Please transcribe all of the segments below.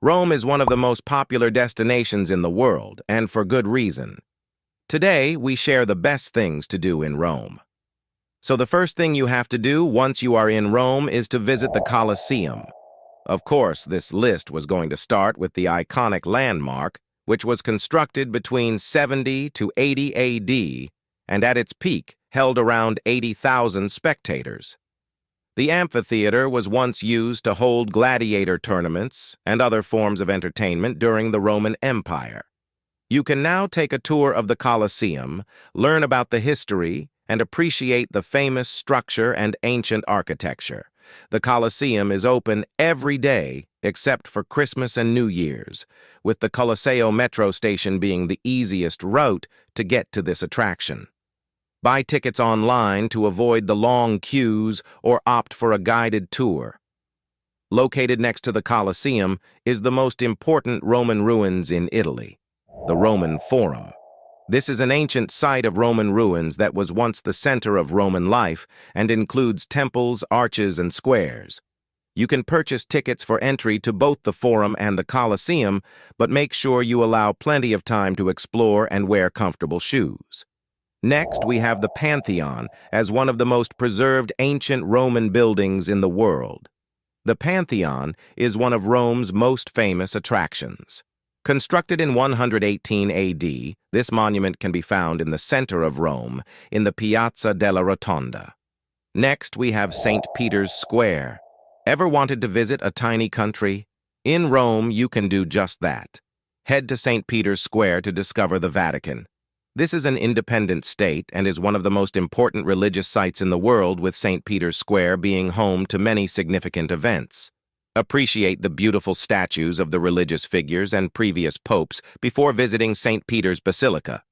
Rome is one of the most popular destinations in the world, and for good reason. Today, we share the best things to do in Rome. So the first thing you have to do once you are in Rome is to visit the Colosseum. Of course, this list was going to start with the iconic landmark, which was constructed between 70 to 80 AD, and at its peak held around 80,000 spectators. The amphitheater was once used to hold gladiator tournaments and other forms of entertainment during the Roman Empire. You can now take a tour of the Colosseum, learn about the history, and appreciate the famous structure and ancient architecture. The Colosseum is open every day except for Christmas and New Year's, with the Colosseo metro station being the easiest route to get to this attraction. Buy tickets online to avoid the long queues or opt for a guided tour. Located next to the Colosseum is the most important Roman ruins in Italy, the Roman Forum. This is an ancient site of Roman ruins that was once the center of Roman life and includes temples, arches, and squares. You can purchase tickets for entry to both the Forum and the Colosseum, but make sure you allow plenty of time to explore and wear comfortable shoes. Next, we have the Pantheon as one of the most preserved ancient Roman buildings in the world. The Pantheon is one of Rome's most famous attractions. Constructed in 118 AD, this monument can be found in the center of Rome, in the Piazza della Rotonda. Next, we have St. Peter's Square. Ever wanted to visit a tiny country? In Rome, you can do just that. Head to St. Peter's Square to discover the Vatican. This is an independent state and is one of the most important religious sites in the world, with St. Peter's Square being home to many significant events. Appreciate the beautiful statues of the religious figures and previous popes before visiting St. Peter's Basilica.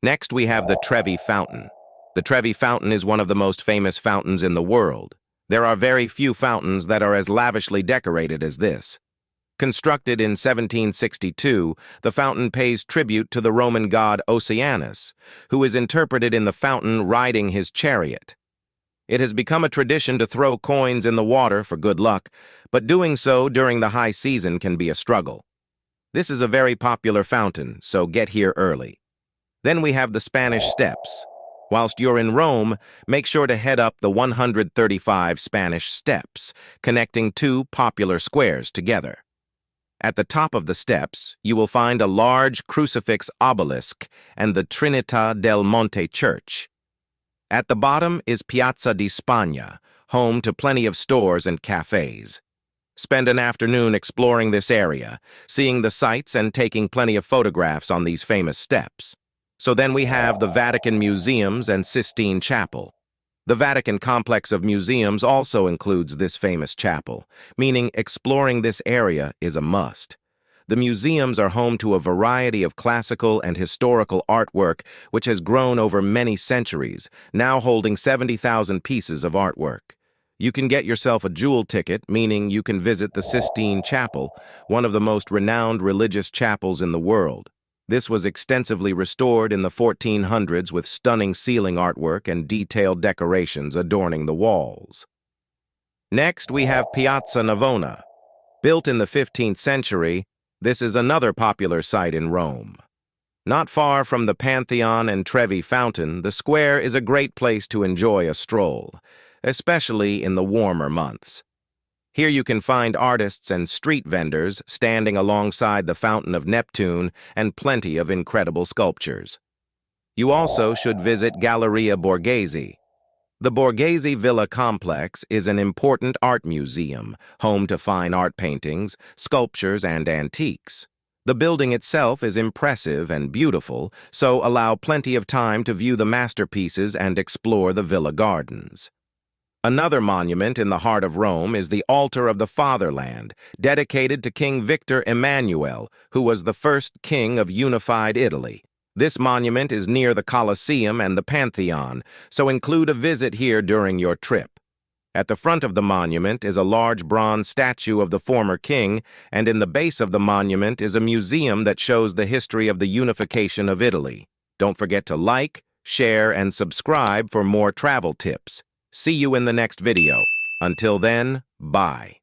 Next, we have the Trevi Fountain. The Trevi Fountain is one of the most famous fountains in the world. There are very few fountains that are as lavishly decorated as this. Constructed in 1762, the fountain pays tribute to the Roman god Oceanus, who is interpreted in the fountain riding his chariot. It has become a tradition to throw coins in the water for good luck, but doing so during the high season can be a struggle. This is a very popular fountain, so get here early. Then we have the Spanish Steps. Whilst you're in Rome, make sure to head up the 135 Spanish Steps, connecting two popular squares together. At the top of the steps, you will find a large crucifix obelisk and the Trinità del Monte Church. At the bottom is Piazza di Spagna, home to plenty of stores and cafes. Spend an afternoon exploring this area, seeing the sights and taking plenty of photographs on these famous steps. So then we have the Vatican Museums and Sistine Chapel. The Vatican complex of museums also includes this famous chapel, meaning exploring this area is a must. The museums are home to a variety of classical and historical artwork which has grown over many centuries, now holding 70,000 pieces of artwork. You can get yourself a jewel ticket, meaning you can visit the Sistine Chapel, one of the most renowned religious chapels in the world. This was extensively restored in the 1400s with stunning ceiling artwork and detailed decorations adorning the walls. Next, we have Piazza Navona. Built in the 15th century, this is another popular site in Rome. Not far from the Pantheon and Trevi Fountain, the square is a great place to enjoy a stroll, especially in the warmer months. Here you can find artists and street vendors standing alongside the Fountain of Neptune and plenty of incredible sculptures. You also should visit Galleria Borghese. The Borghese Villa complex is an important art museum, home to fine art paintings, sculptures, and antiques. The building itself is impressive and beautiful, so allow plenty of time to view the masterpieces and explore the villa gardens. Another monument in the heart of Rome is the Altar of the Fatherland, dedicated to King Victor Emmanuel, who was the first king of unified Italy. This monument is near the Colosseum and the Pantheon, so include a visit here during your trip. At the front of the monument is a large bronze statue of the former king, and in the base of the monument is a museum that shows the history of the unification of Italy. Don't forget to like, share, and subscribe for more travel tips. See you in the next video. Until then, bye.